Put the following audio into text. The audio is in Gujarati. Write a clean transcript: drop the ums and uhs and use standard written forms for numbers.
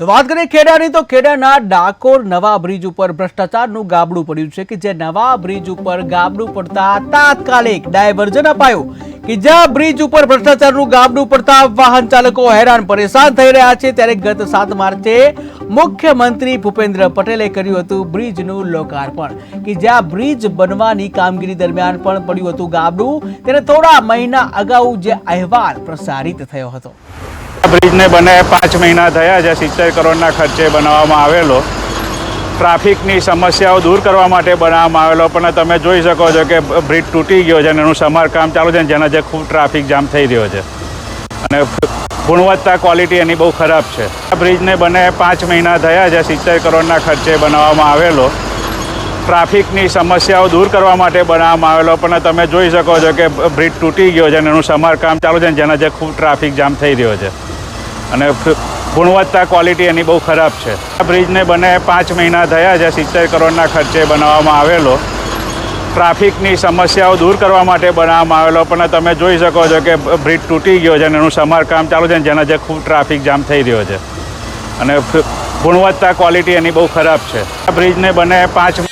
તો વાત કરીએ ખેડાની તો ખેડાના ડાકોર નવા બ્રિજ ઉપર ભ્રષ્ટાચારનું ગાબડું પડ્યું છે કે જે નવા બ્રિજ ઉપર ગાબડું પડતા તાત્કાલિક ડાયવર્ઝન અપાયું કે જ્યાં બ્રિજ ઉપર ભ્રષ્ટાચારનું ગાબડું પડતા વાહન ચાલકો હેરાન પરેશાન થઈ રહ્યા છે। ત્યારે ગત 7 માર્ચે મુખ્યમંત્રી ભૂપેન્દ્ર પટેલે કર્યું હતું બ્રિજનું લોકાર્પણ કે જ્યાં બ્રિજ બનવાની કામગીરી દરમિયાન પણ પડ્યું હતું ગાબડું। ત્યારે થોડા મહિના અગાઉ જે અહેવાલ પ્રસારિત થયો હતો બ્રિજને બને 5 મહિના થયા છે। 70 કરોડના ખર્ચે બનાવવામાં આવેલો ટ્રાફિકની સમસ્યાઓ દૂર કરવા માટે બનાવવામાં આવેલો, પણ તમે જોઈ શકો છો કે બ્રિજ તૂટી ગયો છે અને એનું સમારકામ ચાલુ છે, જેના જે ખૂબ ટ્રાફિક જામ થઈ રહ્યો છે અને ગુણવત્તા ક્વોલિટી એની બહુ ખરાબ છે। આ બ્રિજને બને 5 મહિના થયા છે। 70 કરોડના ખર્ચે બનાવવામાં આવેલો ટ્રાફિકની સમસ્યાઓ દૂર કરવા માટે બનાવવામાં આવેલો, પણ તમે જોઈ શકો છો કે બ્રિજ તૂટી ગયો છે અને એનું સમારકામ ચાલુ છે, જેના જે ખૂબ ટ્રાફિક જામ થઈ રહ્યો છે અને ગુણવત્તા ક્વોલિટી એની બહુ ખરાબ છે। આ બ્રિજને બને 5 મહિના થયા છે। 70 કરોડના ખર્ચે બનાવવામાં આવેલો ટ્રાફિકની સમસ્યાઓ દૂર કરવા માટે બનાવવામાં આવેલો, પણ તમે જોઈ શકો છો કે બ્રિજ તૂટી ગયો છે અને એનું સમારકામ ચાલુ છે, જેના જે ખૂબ ટ્રાફિક જામ થઈ રહ્યો છે અને ગુણવત્તા ક્વોલિટી એની બહુ ખરાબ છે। આ બ્રિજને બને 5